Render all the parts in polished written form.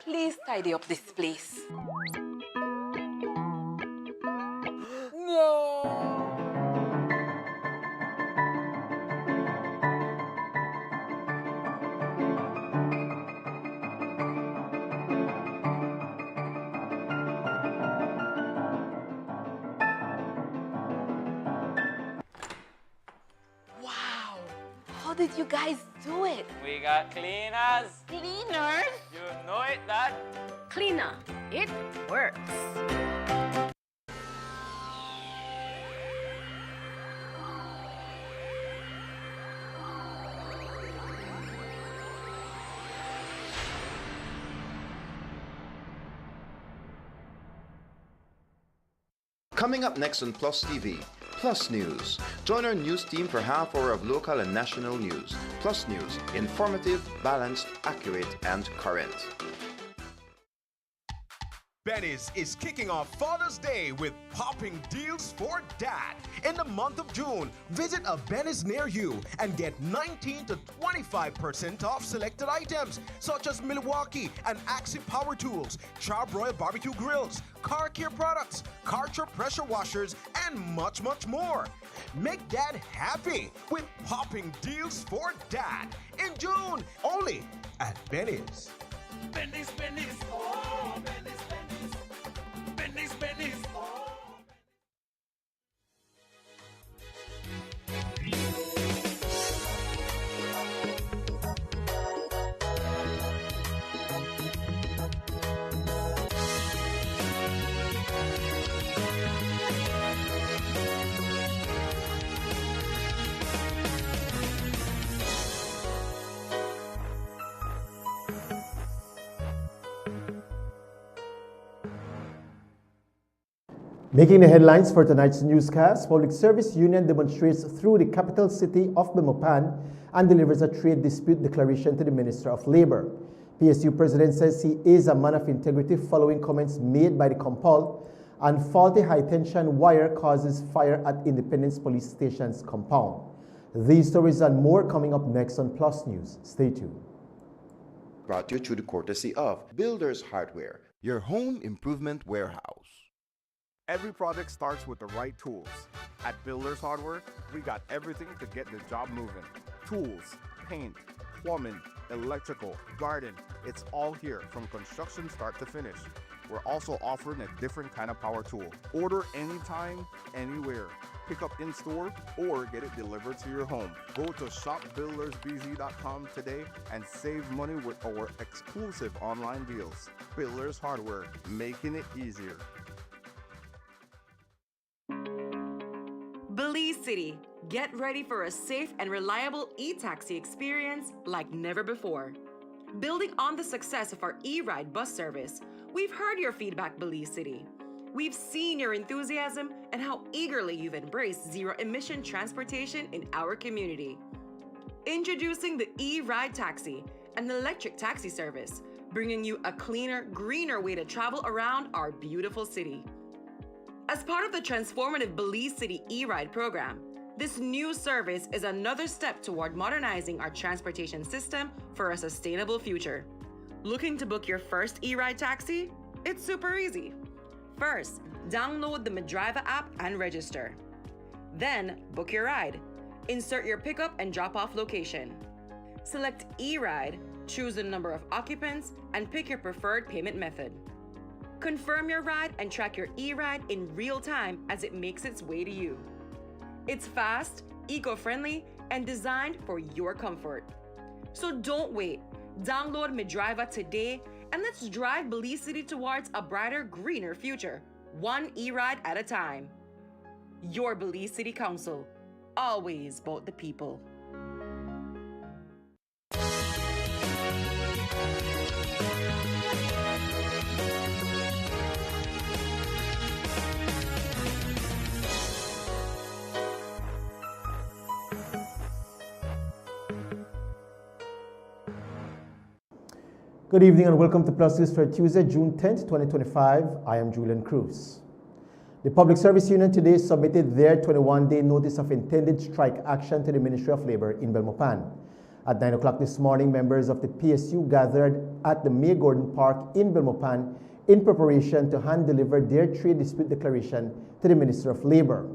Please tidy up this place. No! Wow! How did you guys do it? We got cleaners. Cleaners? You know it, Dad. Cleaner, it works. Coming up next on Plus TV, Plus News. Join our news team for half hour of local and national news. Plus News, informative, balanced, accurate, and current. Benny's is kicking off Father's Day with popping deals for dad. In the month of June, visit a Benny's near you and get 19 to 25% off selected items such as Milwaukee and Axie power tools, Charbroil barbecue grills, car care products, Karcher pressure washers, and much, much more. Make dad happy with popping deals for dad in June, only at Benny's. Benny's, Benny's. Oh, Benny's, Benny's. Benny's, Benny's. Oh. Making the headlines for tonight's newscast, Public Service Union demonstrates through the capital city of Belmopan and delivers a trade dispute declaration to the Minister of Labor. PSU President says he is a man of integrity following comments made by the Compol and faulty high-tension wire causes fire at Independence Police Station's compound. These stories and more coming up next on Plus News. Stay tuned. Brought to you through the courtesy of Builders Hardware, your home improvement warehouse. Every project starts with the right tools. At Builders Hardware, we got everything to get the job moving. Tools, paint, plumbing, electrical, garden, it's all here from construction start to finish. We're also offering a different kind of power tool. Order anytime, anywhere. Pick up in store or get it delivered to your home. Go to shopbuildersbz.com today and save money with our exclusive online deals. Builders Hardware, making it easier. Belize City, get ready for a safe and reliable e-taxi experience like never before. Building on the success of our e-ride bus service, we've heard your feedback, Belize City. We've seen your enthusiasm and how eagerly you've embraced zero-emission transportation in our community. Introducing the e-ride taxi, an electric taxi service, bringing you a cleaner, greener way to travel around our beautiful city. As part of the transformative Belize City e-ride program, this new service is another step toward modernizing our transportation system for a sustainable future. Looking to book your first e-ride taxi? It's super easy. First, download the Medriva app and register. Then, book your ride. Insert your pickup and drop-off location. Select e-ride, choose the number of occupants, and pick your preferred payment method. Confirm your ride and track your e-ride in real time as it makes its way to you. It's fast, eco-friendly, and designed for your comfort. So don't wait. Download Medriva today and let's drive Belize City towards a brighter, greener future, one e-ride at a time. Your Belize City Council, always about the people. Good evening and welcome to Plus News for Tuesday, June 10th, 2025. I am Julian Cruz. The Public Service Union today submitted their 21-day notice of intended strike action to the Ministry of Labor in Belmopan. At 9 o'clock this morning, members of the PSU gathered at the May Gordon Park in Belmopan in preparation to hand-deliver their trade dispute declaration to the Minister of Labour.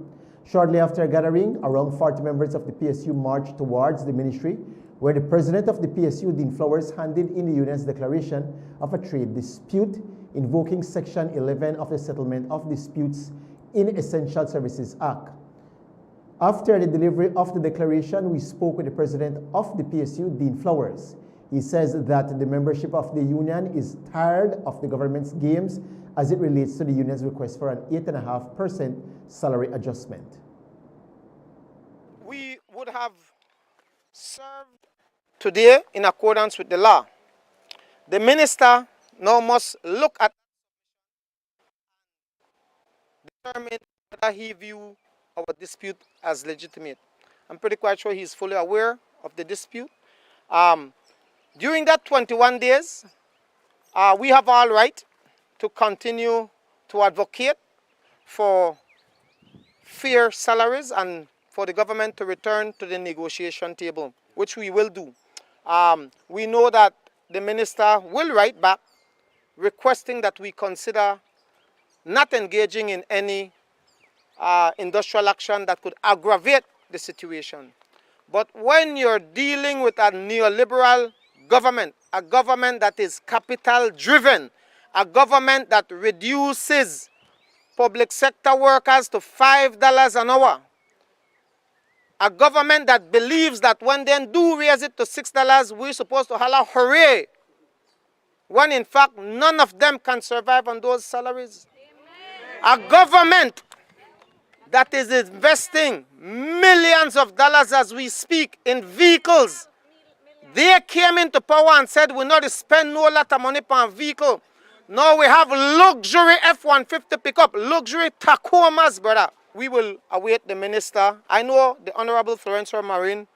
Shortly after a gathering, around 40 members of the PSU marched towards the ministry, where the president of the PSU, Dean Flowers, handed in the union's declaration of a trade dispute, invoking Section 11 of the Settlement of Disputes in Essential Services Act. After the delivery of the declaration, we spoke with the president of the PSU, Dean Flowers. He says that the membership of the union is tired of the government's games as it relates to the union's request for an 8.5% salary adjustment. We would have served today in accordance with the law. The minister now must look at determine whether he view our dispute as legitimate. I'm pretty quite sure he's fully aware of the dispute. During that 21 days, we have all right to continue to advocate for fair salaries and for the government to return to the negotiation table, which we will do. We know that the minister will write back requesting that we consider not engaging in any industrial action that could aggravate the situation. But when you're dealing with a neoliberal government, a government that is capital-driven, a government that reduces public sector workers to $5 an hour, a government that believes that when they do raise it to $6, we're supposed to holler hooray, when in fact none of them can survive on those salaries. Amen. A government that is investing millions of dollars as we speak in vehicles. They came into power and said we not spend no lot of money per vehicle. Now we have luxury F-150 pickup, luxury Tacomas, brother. We will await the minister. I know the Honorable Florencio Marin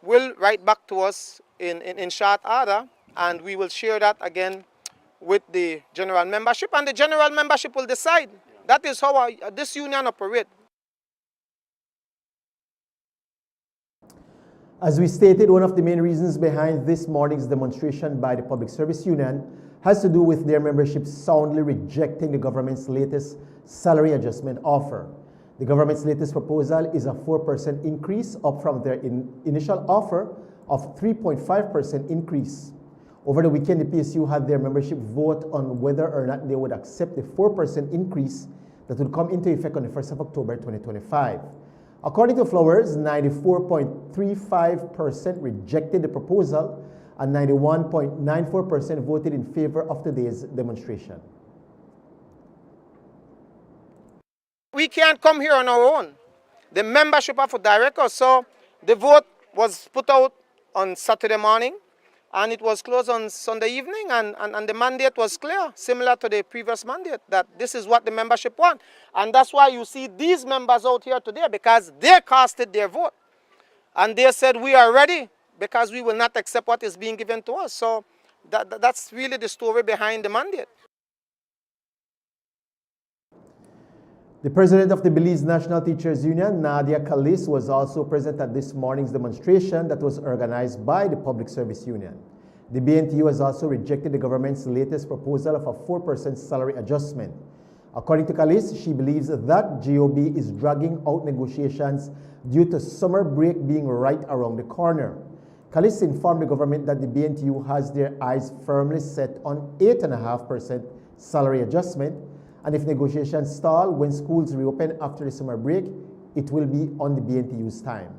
will write back to us in short order, and we will share that again with the general membership, and the general membership will decide. That is how this union operates. As we stated, one of the main reasons behind this morning's demonstration by the Public Service Union has to do with their membership soundly rejecting the government's latest salary adjustment offer. The government's latest proposal is a 4% increase, up from their initial offer of 3.5% increase. Over the weekend, the PSU had their membership vote on whether or not they would accept the 4% increase that would come into effect on the 1st of October 2025. According to Flowers, 94.35% rejected the proposal and 91.94% voted in favor of today's demonstration. We can't come here on our own. The membership have to direct us. So the vote was put out on Saturday morning, and it was closed on Sunday evening, and the mandate was clear, similar to the previous mandate, that this is what the membership want. And that's why you see these members out here today, because they casted their vote. And they said, we are ready, because we will not accept what is being given to us. So that's really the story behind the mandate. The president of the Belize National Teachers Union, Nadia Kalis, was also present at this morning's demonstration that was organized by the Public Service Union. The BNTU has also rejected the government's latest proposal of a 4% salary adjustment. According to Kalis, she believes that GOB is dragging out negotiations due to summer break being right around the corner. Kalis informed the government that the BNTU has their eyes firmly set on 8.5% salary adjustment, and if negotiations stall when schools reopen after the summer break, it will be on the BNTU's time.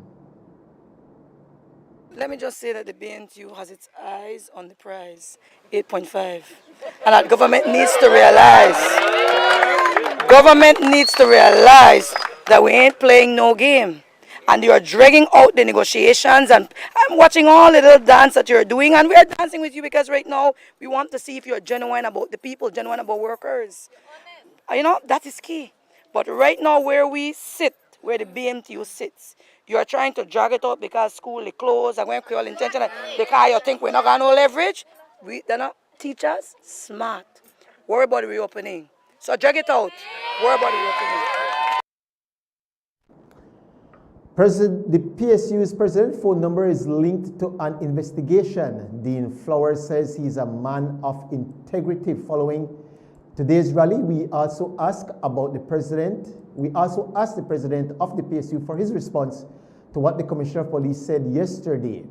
Let me just say that the BNTU has its eyes on the prize, 8.5. And that government needs to realize that we ain't playing no game. And you are dragging out the negotiations, and I'm watching all the little dance that you're doing, and we are dancing with you because right now we want to see if you're genuine about the people, genuine about workers. You know, that is key. But right now where we sit, where the BMTU sits, you are trying to drag it out because school is closed and when we all intention because you think we're not going to leverage. They're not teachers, smart. Worry about the reopening. So drag it out. Worry about the reopening. The PSU's president phone number is linked to an investigation. Dean Flowers says he's a man of integrity. Following today's rally, we also asked the president of the PSU for his response to what the Commissioner of Police said yesterday.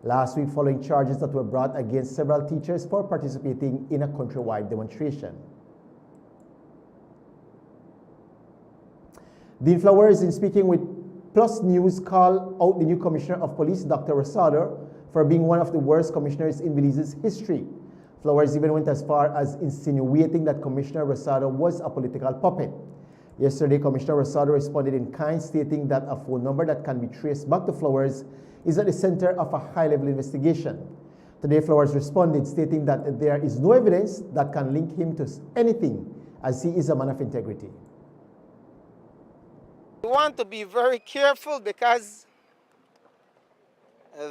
Last week, following charges that were brought against several teachers for participating in a countrywide demonstration. Dean Flowers, in speaking with Plus News, called out the new Commissioner of Police, Dr. Rosado, for being one of the worst commissioners in Belize's history. Flowers even went as far as insinuating that Commissioner Rosado was a political puppet. Yesterday, Commissioner Rosado responded in kind, stating that a phone number that can be traced back to Flowers is at the center of a high-level investigation. Today, Flowers responded, stating that there is no evidence that can link him to anything, as he is a man of integrity. We want to be very careful because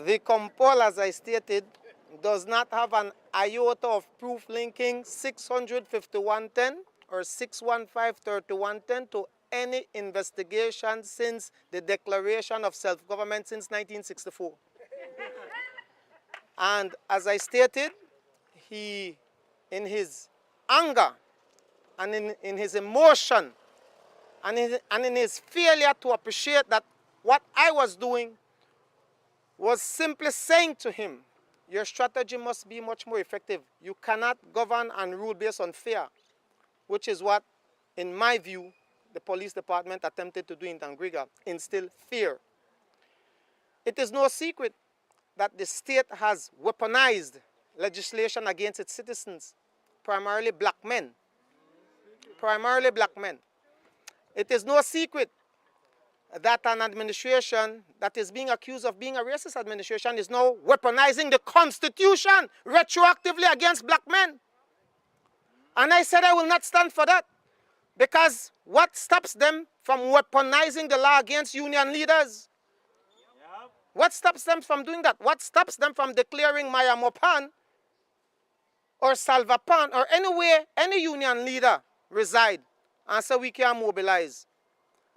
the compol, as I stated, does not have an iota of proof linking 65110 or 615-3110 to any investigation since the Declaration of Self-Government since 1964. And as I stated, he, in his anger and in his emotion and in his failure to appreciate that what I was doing was simply saying to him, your strategy must be much more effective. You cannot govern and rule based on fear, which is what, in my view, the police department attempted to do in Tangriga, instill fear. It is no secret that the state has weaponized legislation against its citizens, primarily black men. Primarily black men. It is no secret that an administration that is being accused of being a racist administration is now weaponizing the Constitution retroactively against black men. And I said I will not stand for that, because what stops them from weaponizing the law against union leaders? What stops them from doing that? What stops them from declaring Maya Mopan or Salvapan or anywhere any union leader reside, and so we can mobilize?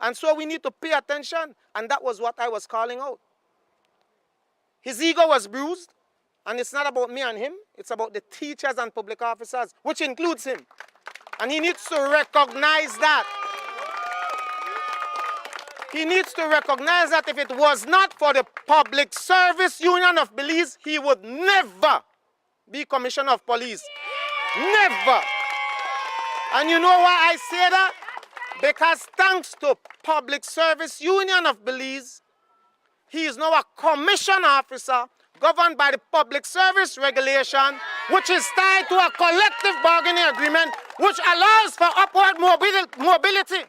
And so we need to pay attention, and that was what I was calling out. His ego was bruised, and it's not about me and him, it's about the teachers and public officers, which includes him. And he needs to recognize that. He needs to recognize that if it was not for the Public Service Union of Belize, he would never be Commissioner of Police. Never. And you know why I say that? Because thanks to Public Service Union of Belize, he is now a commission officer governed by the Public Service Regulation, which is tied to a collective bargaining agreement, which allows for upward mobility.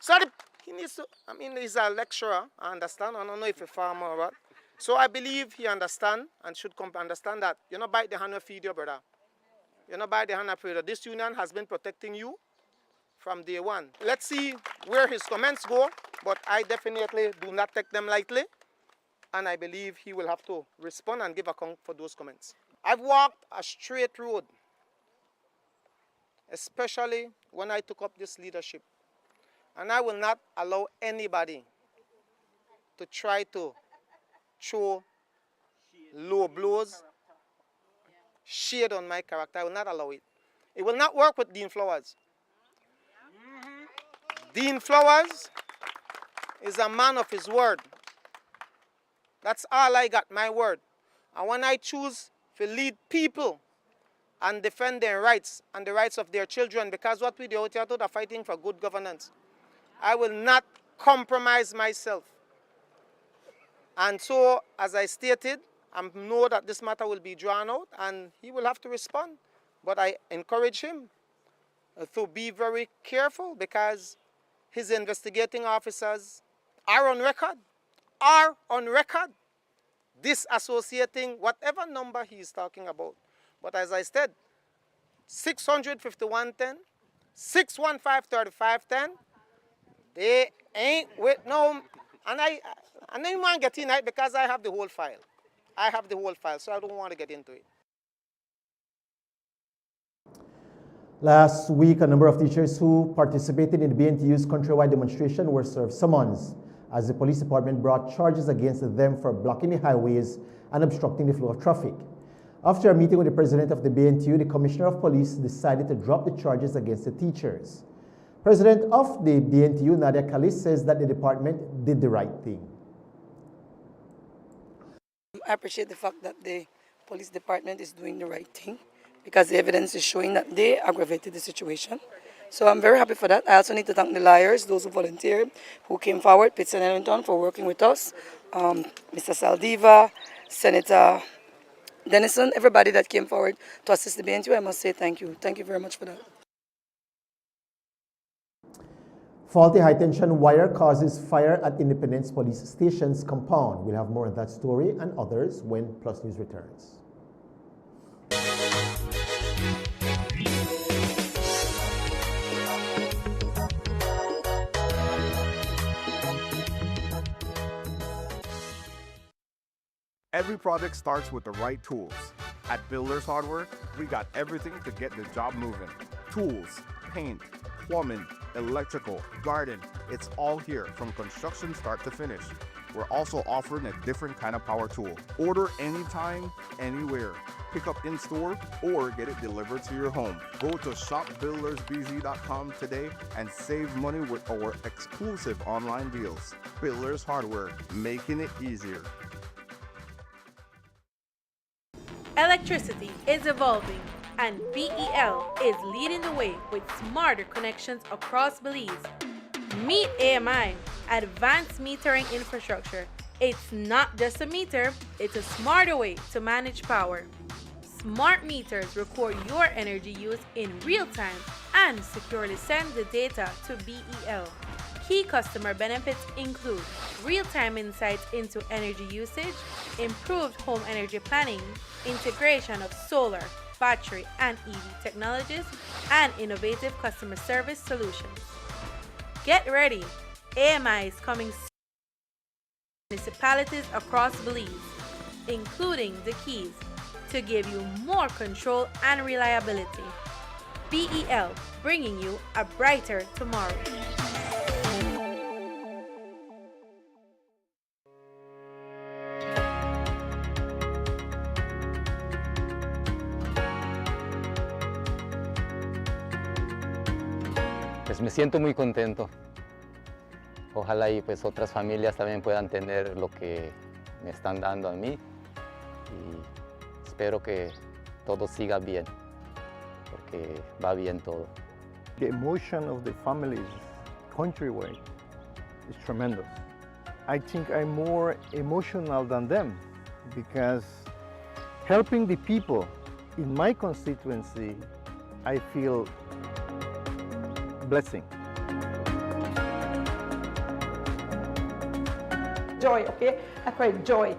So he needs to, I mean, he's a lecturer, I understand. I don't know if he's a farmer or what. So I believe he understands and should come to understand that you're not bite the hand and feed your brother. You're not bite the hand and feed your brother. This union has been protecting you from day one. Let's see where his comments go, but I definitely do not take them lightly, and I believe he will have to respond and give account for those comments. I've walked a straight road, especially when I took up this leadership, and I will not allow anybody to try to throw low blows, shade on my character. I will not allow it. It will not work with Dean Flowers. Dean Flowers is a man of his word. That's all I got, my word. And when I choose to lead people and defend their rights and the rights of their children, because what we do out here are fighting for good governance, I will not compromise myself. And so, as I stated, I know that this matter will be drawn out and he will have to respond. But I encourage him to be very careful, because his investigating officers are on record, disassociating whatever number he is talking about. But as I said, 65110, 615-3510, they ain't with no, and I didn't want to get in it because I have the whole file. I have the whole file, so I don't want to get into it. Last week, a number of teachers who participated in the BNTU's countrywide demonstration were served summons. as the police department brought charges against them for blocking the highways and obstructing the flow of traffic. After a meeting with the president of the BNTU, the commissioner of police decided to drop the charges against the teachers. President of the BNTU, Nadia Kalis, says that the department did the right thing. I appreciate the fact that the police department is doing the right thing because the evidence is showing that they aggravated the situation. So I'm very happy for that. I also need to thank the lawyers, those who volunteered, who came forward, Pitts and Ellington, for working with us, Mr. Saldiva, Senator Denison, everybody that came forward to assist the BNTU. I must say thank you. Thank you very much for that. Faulty high-tension wire causes fire at Independence Police Station's compound. We'll have more on that story and others when Plus News returns. Every project starts with the right tools. At Builders Hardware, we got everything to get the job moving. Tools, paint, plumbing, electrical, garden, it's all here from construction start to finish. We're also offering a different kind of power tool. Order anytime, anywhere. Pick up in store or get it delivered to your home. Go to shopbuildersbz.com today and save money with our exclusive online deals. Builders Hardware, making it easier. Electricity is evolving, and BEL is leading the way with smarter connections across Belize. Meet AMI, Advanced Metering Infrastructure. It's not just a meter, it's a smarter way to manage power. Smart meters record your energy use in real time and securely send the data to BEL. Key customer benefits include real-time insights into energy usage, improved home energy planning, integration of solar, battery, and EV technologies, and innovative customer service solutions. Get ready! AMI is coming soon to municipalities across Belize, including the Keys, to give you more control and reliability. BEL, bringing you a brighter tomorrow. Pues me siento muy contento. Ojalá y pues otras familias también puedan tener lo que me están dando a mí y espero que todo siga bien, porque va bien todo. The emotion of the families countrywide is tremendous. I think I'm more emotional than them because helping the people in my constituency, I feel blessing. Joy, okay? I pray joy.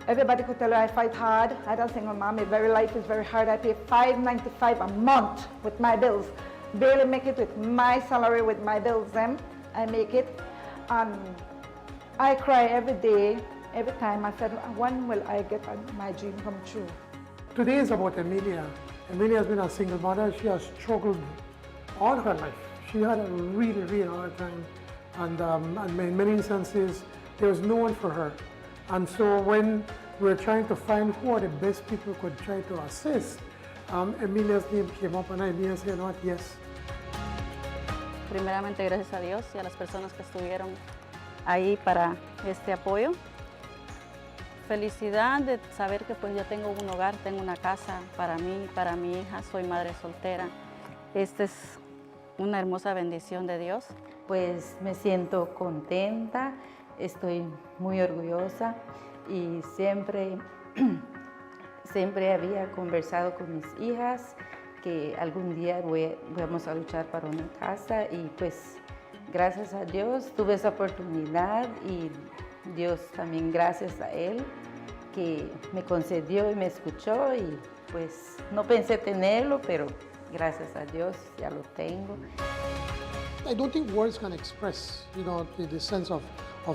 Everybody could tell you I fight hard. I don't think, Mom, my very life is very hard. I pay $5.95 a month with my bills. Barely make it with my salary, with my bills, them. I make it. And I cry every day, every time. I said, when will I get my dream come true? Today is about Emilia. Emilia has been a single mother. She has struggled all her life. She had a really, really hard time. And in many instances, there was no one for her. And so when we're trying to find who are the best people could try to assist, Emilia's name came up and Emilia said, "Not yes." Primeramente, gracias a Dios y a las personas que estuvieron ahí para este apoyo. Felicidad de saber que pues yo tengo un hogar, tengo una casa para mí, para mi hija, soy madre soltera. Esta es una hermosa bendición de Dios. Pues me siento contenta, estoy muy orgullosa y siempre había conversado con mis hijas que algún día vamos a luchar para una casa y pues gracias a Dios tuve esa oportunidad y Dios también gracias a Él que me concedió y me escuchó y pues no pensé tenerlo, pero gracias a Dios ya lo tengo. I don't think words can express, the sense of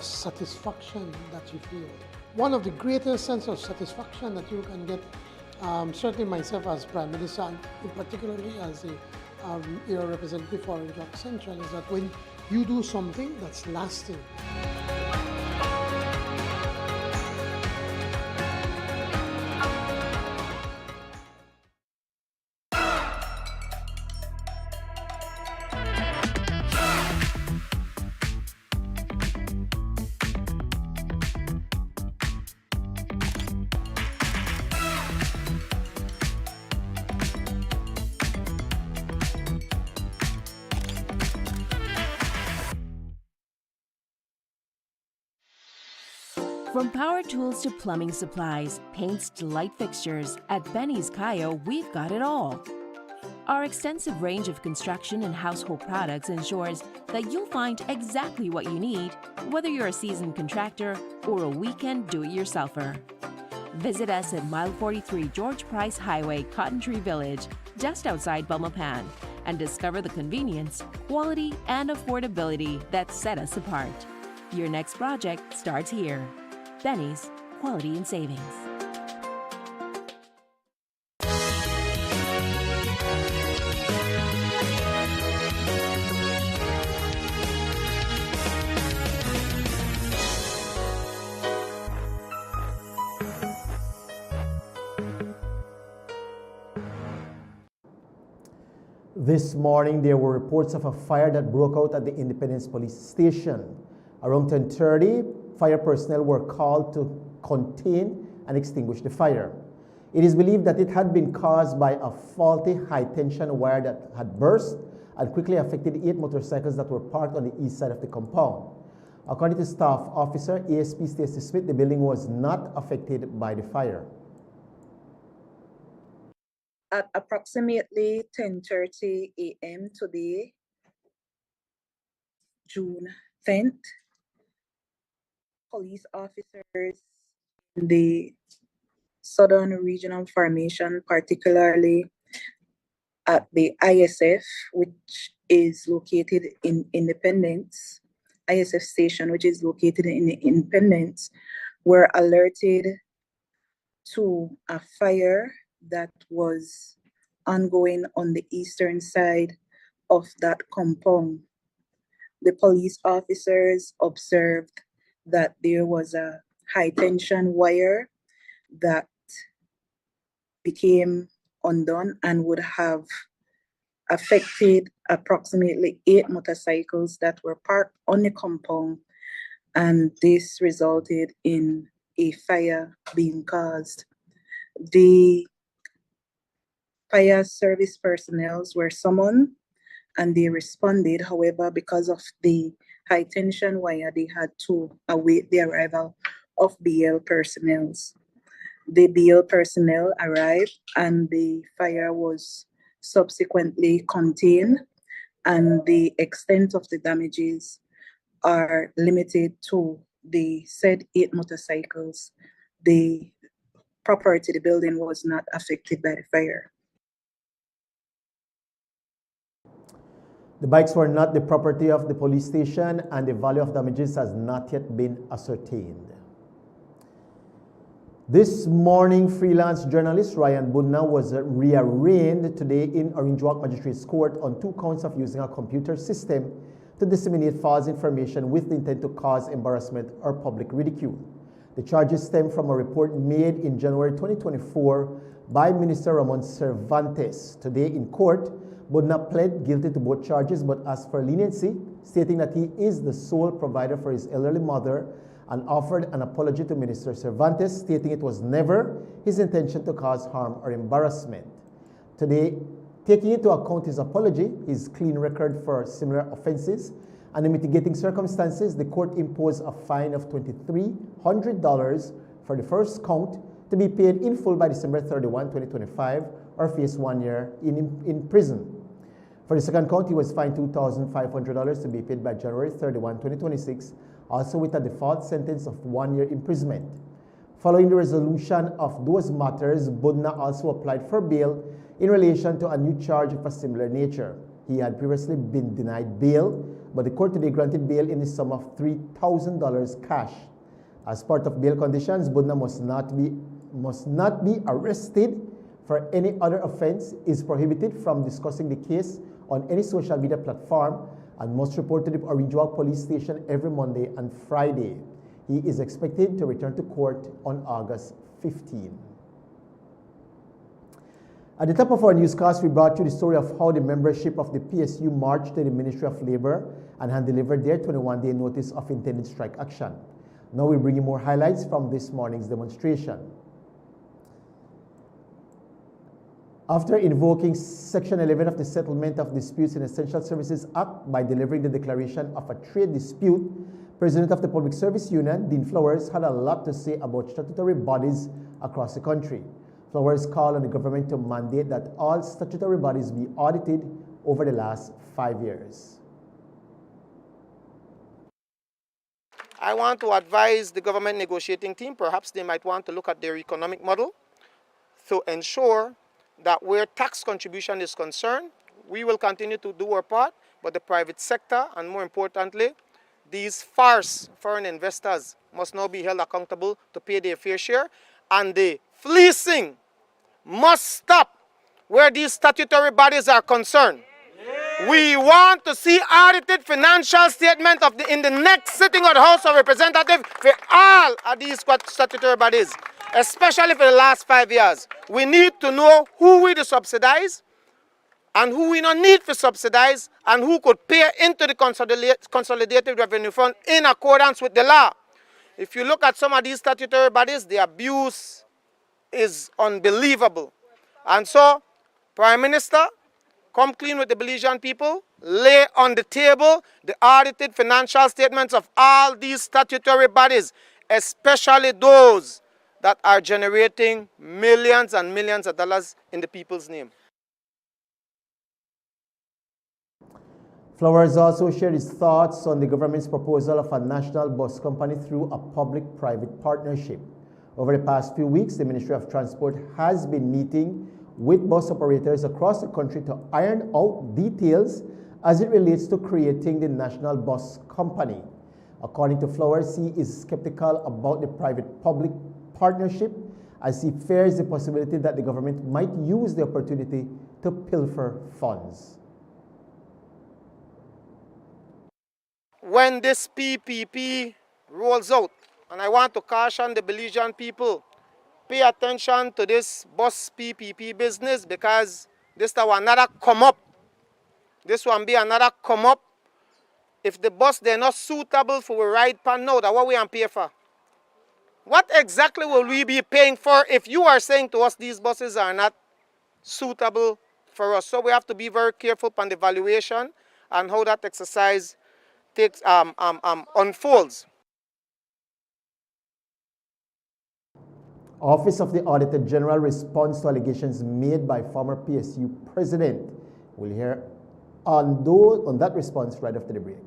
satisfaction that you feel. One of the greatest sense of satisfaction that you can get, certainly myself as Prime Minister, and particularly as a area representative for Rock Central, is that when you do something that's lasting. From power tools to plumbing supplies, paints to light fixtures, at Benny's Kayo, we've got it all. Our extensive range of construction and household products ensures that you'll find exactly what you need, whether you're a seasoned contractor or a weekend do-it-yourselfer. Visit us at Mile 43 George Price Highway, Cotton Tree Village, just outside Belmopan, and discover the convenience, quality, and affordability that set us apart. Your next project starts here. Benny's, quality and savings. This morning, there were reports of a fire that broke out at the Independence Police Station. Around 10:30, fire personnel were called to contain and extinguish the fire. It is believed that it had been caused by a faulty high-tension wire that had burst and quickly affected 8 motorcycles that were parked on the east side of the compound. According to Staff Officer ASP Stacey Smith, the building was not affected by the fire. At approximately 10:30 a.m. today, June 10th, police officers in the Southern Regional Formation, particularly at the ISF, which is located in Independence, ISF station, which is located in Independence, were alerted to a fire that was ongoing on the eastern side of that compound. The police officers observed that there was a high tension wire that became undone and would have affected approximately 8 motorcycles that were parked on the compound, and this resulted in a fire being caused. The fire service personnel were summoned and they responded. However, because of the high tension wire, they had to await the arrival of BL personnel. The BL personnel arrived and the fire was subsequently contained, and the extent of the damages are limited to the said 8 motorcycles. The property, the building, was not affected by the fire. The bikes were not the property of the police station, and the value of damages has not yet been ascertained. This morning, freelance journalist Ryan Budna was rearraigned today in Orange Walk Magistrates Court on 2 counts of using a computer system to disseminate false information with the intent to cause embarrassment or public ridicule. The charges stem from a report made in January 2024 by Minister Ramon Cervantes. Today in court, Budna pled guilty to both charges but asked for leniency, stating that he is the sole provider for his elderly mother, and offered an apology to Minister Cervantes, stating it was never his intention to cause harm or embarrassment. Today, taking into account his apology, his clean record for similar offenses, and the mitigating circumstances, the court imposed a fine of $2,300 for the first count to be paid in full by December 31, 2025, or face 1 year in prison. For the second count, he was fined $2,500 to be paid by January 31, 2026, also with a default sentence of 1 year imprisonment. Following the resolution of those matters, Budna also applied for bail in relation to a new charge of a similar nature. He had previously been denied bail, but the court today granted bail in the sum of $3,000 cash. As part of bail conditions, Budna must not be arrested for any other offense, is prohibited from discussing the case on any social media platform, and must report to the Orange Walk Police Station every Monday and Friday. He is expected to return to court on August 15. At the top of our newscast, we brought you the story of how the membership of the PSU marched to the Ministry of Labor and had delivered their 21-day notice of intended strike action. Now we bring you more highlights from this morning's demonstration. After invoking Section 11 of the Settlement of Disputes in Essential Services Act by delivering the declaration of a trade dispute President of the Public Service Union, Dean Flowers, had a lot to say about statutory bodies across the country. Flowers called on the government to mandate that all statutory bodies be audited over the last 5 years. I want to advise the government negotiating team, perhaps they might want to look at their economic model to ensure that where tax contribution is concerned, we will continue to do our part, but the private sector, and more importantly, these foreign investors must now be held accountable to pay their fair share, and the fleecing must stop where these statutory bodies are concerned. We want to see audited financial statement in the next sitting of the House of Representatives for all of these statutory bodies, especially for the last 5 years. We need to know who we subsidize and who we don't need to subsidize and who could pay into the Consolidated Revenue Fund in accordance with the law. If you look at some of these statutory bodies, the abuse is unbelievable. And so, Prime Minister, come clean with the Belizean people, lay on the table the audited financial statements of all these statutory bodies, especially those that are generating millions and millions of dollars in the people's name. Flowers also shared his thoughts on the government's proposal of a national bus company through a public-private partnership. Over the past few weeks, the Ministry of Transport has been meeting with bus operators across the country to iron out details as it relates to creating the national bus company. According to Flowers, he is skeptical about the private-public partnership as he fears the possibility that the government might use the opportunity to pilfer funds. When this PPP rolls out, and I want to caution the Belizean people, pay attention to this bus PPP business because this is another come up. This one be another come up. If the bus they're not suitable for a ride pan now, that what we am pay for? What exactly will we be paying for if you are saying to us these buses are not suitable for us? So we have to be very careful on the valuation and how that exercise unfolds. Office of the Auditor General responds to allegations made by former PSU president. We'll hear on that response right after the break.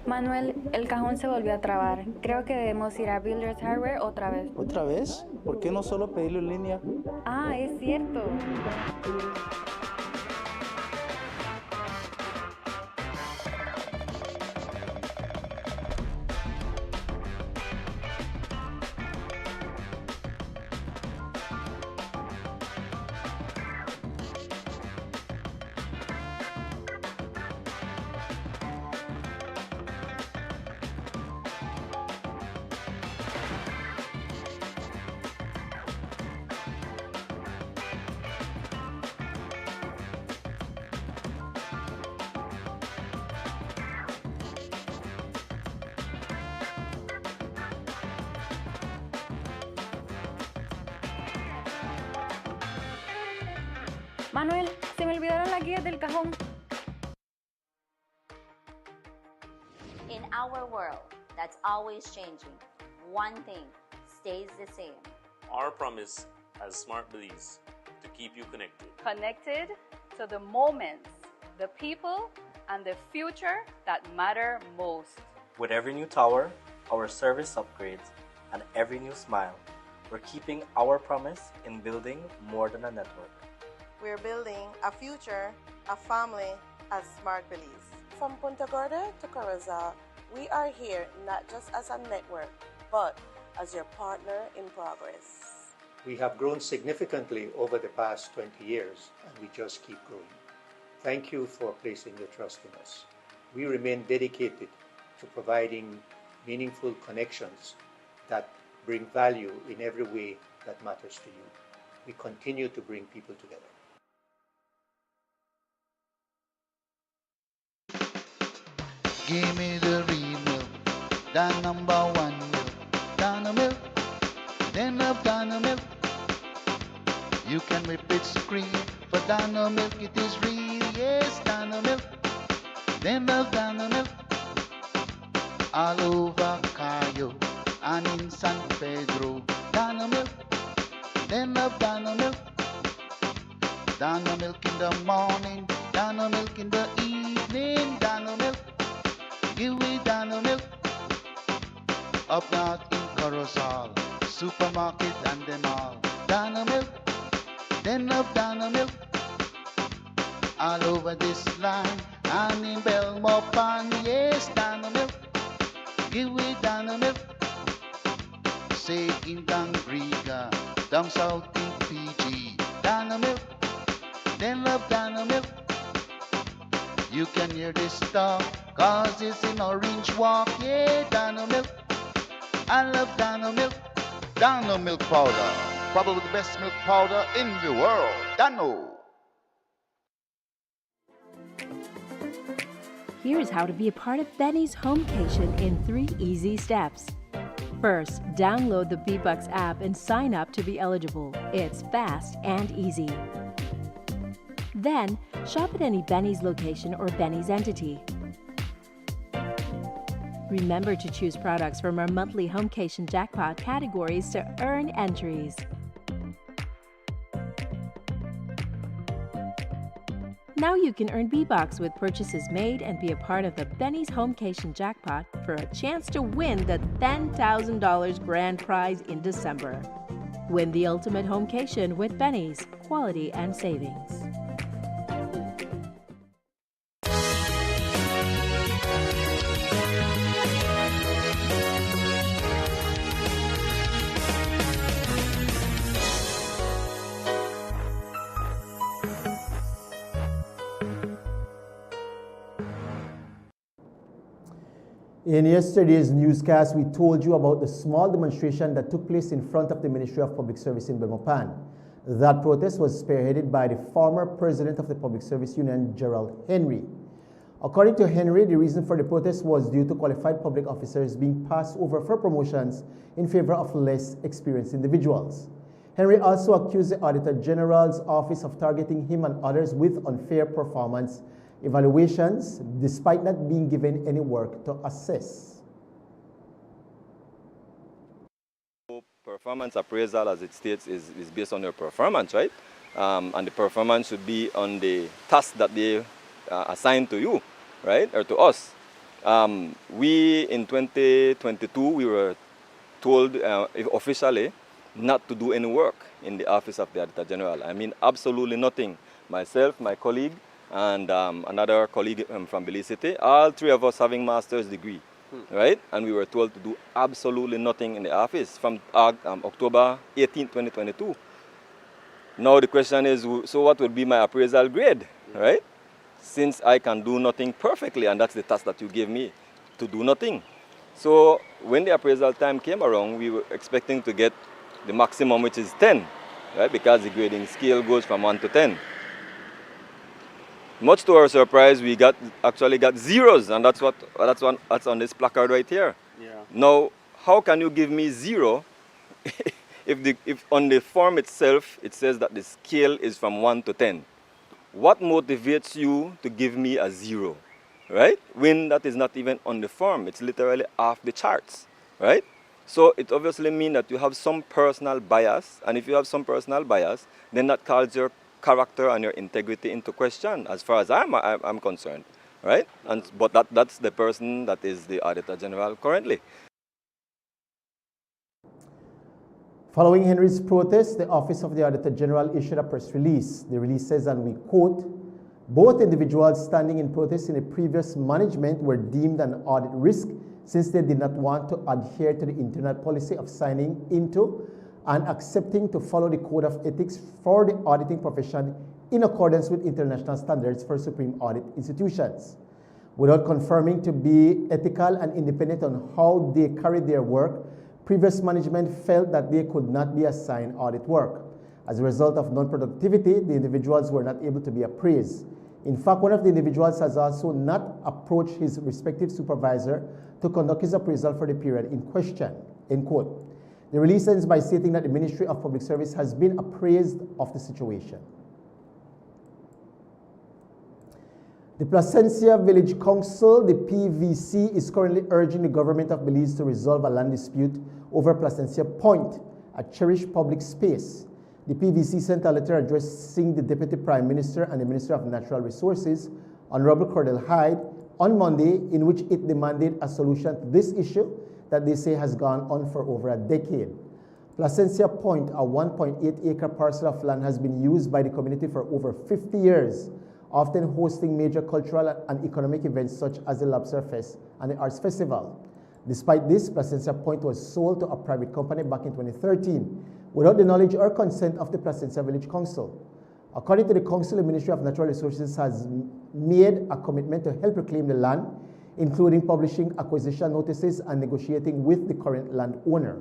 Manuel, el cajón se volvió a trabar. Creo que debemos ir a Builders Hardware otra vez. ¿Otra vez? ¿Por qué no solo pedirlo en línea? Ah, es cierto. Manuel, se me olvidaron las guías del cajón. In our world that's always changing, one thing stays the same. Our promise as Smart Belize to keep you connected. Connected to the moments, the people, and the future that matter most. With every new tower, our service upgrades, and every new smile, we're keeping our promise in building more than a network. We're building a future, a family as Smart Belize. From Punta Gorda to Corozal, we are here not just as a network, but as your partner in progress. We have grown significantly over the past 20 years, and we just keep growing. Thank you for placing your trust in us. We remain dedicated to providing meaningful connections that bring value in every way that matters to you. We continue to bring people together. number one milk, Dano milk. Then love Dano milk. You can whip its cream, but Dano milk it is real, yes, Dano milk. Then love Dano milk. All over Cayo and in San Pedro, Dano milk. Then love Dano milk. Dano milk in the morning, Dano milk in the evening, Dano milk. Give me Dano milk. Up north in Corozal, supermarket and them all, Dano milk. Then love Dano milk. All over this land and in Belmopan, yes, Dano milk. Give me Dano milk. Say in Dangriga, down south in PG, Dano milk. Then love Dano milk. You can hear this talk, cause it's in Orange Walk, yeah, Dano milk. I love Dano milk. Dano milk powder, probably the best milk powder in the world, Dano. Here's how to be a part of Benny's Homecation in 3 easy steps. First, download the B-Bucks app and sign up to be eligible. It's fast and easy. Then, shop at any Benny's location or Benny's entity. Remember to choose products from our monthly Homecation jackpot categories to earn entries. Now you can earn B-Bucks with purchases made and be a part of the Benny's Homecation jackpot for a chance to win the $10,000 grand prize in December. Win the ultimate Homecation with Benny's, quality and savings. In yesterday's newscast, we told you about the small demonstration that took place in front of the Ministry of Public Service in Belmopan. That protest was spearheaded by the former president of the Public Service Union, Gerald Henry. According to Henry, the reason for the protest was due to qualified public officers being passed over for promotions in favor of less experienced individuals. Henry also accused the Auditor General's office of targeting him and others with unfair performance evaluations, despite not being given any work to assess. Performance appraisal, as it states, is based on your performance, right? And the performance should be on the task that they assigned to you, right, or to us. We, in 2022, we were told officially not to do any work in the office of the Auditor General. I mean, absolutely nothing. Myself, my colleague, and another colleague from Belize City, all three of us having master's degree, right? And we were told to do absolutely nothing in the office from October 18, 2022. Now the question is, so what would be my appraisal grade, right? Since I can do nothing perfectly, and that's the task that you gave me, to do nothing. So when the appraisal time came around, we were expecting to get the maximum, which is 10, right? Because the grading scale goes from 1 to 10. Much to our surprise, we actually got zeros, and that's on this placard right here. Yeah. Now, how can you give me 0 if on the form itself it says that the scale is from 1 to 10? What motivates you to give me a 0, right? When that is not even on the form, it's literally off the charts, right? So it obviously means that you have some personal bias, and if you have some personal bias, then that calls your character and your integrity into question, as far as I'm concerned, right? But that's the person that is the Auditor General currently. Following Henry's protest, the Office of the Auditor General issued a press release. The release says, and we quote, "Both individuals standing in protest in the previous management were deemed an audit risk since they did not want to adhere to the internal policy of signing into and accepting to follow the code of ethics for the auditing profession in accordance with international standards for supreme audit institutions. Without confirming to be ethical and independent on how they carried their work, previous management felt that they could not be assigned audit work. As a result of non-productivity, the individuals were not able to be appraised. In fact, one of the individuals has also not approached his respective supervisor to conduct his appraisal for the period in question, end quote. The release ends by stating that the Ministry of Public Service has been appraised of the situation. The Placencia Village Council, the PVC, is currently urging the government of Belize to resolve a land dispute over Placencia Point, a cherished public space. The PVC sent a letter addressing the Deputy Prime Minister and the Minister of Natural Resources, Honorable Cordell Hyde, on Monday, in which it demanded a solution to this issue that they say has gone on for over a decade. Placencia Point, a 1.8-acre parcel of land, has been used by the community for over 50 years, often hosting major cultural and economic events such as the Lobster Fest and the Arts Festival. Despite this, Placencia Point was sold to a private company back in 2013 without the knowledge or consent of the Placencia Village Council. According to the Council, the Ministry of Natural Resources has made a commitment to help reclaim the land, including publishing acquisition notices and negotiating with the current landowner.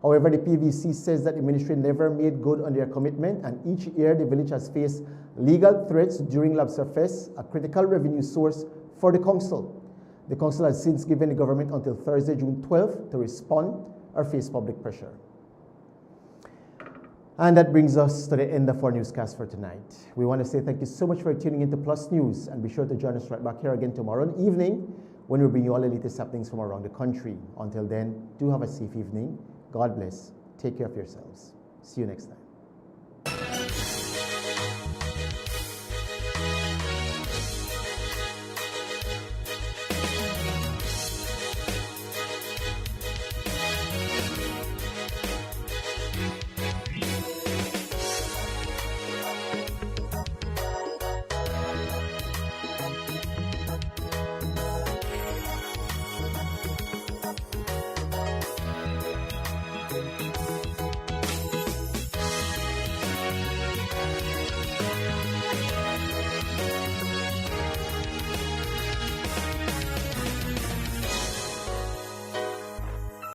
However, the PVC says that the ministry never made good on their commitment, and each year the village has faced legal threats during Lobster Fest, a critical revenue source for the council. The council has since given the government until Thursday, June 12th to respond or face public pressure. And that brings us to the end of our newscast for tonight. We want to say thank you so much for tuning into Plus News, and be sure to join us right back here again tomorrow evening when we bring you all the latest happenings from around the country. Until then, do have a safe evening. God bless. Take care of yourselves. See you next time.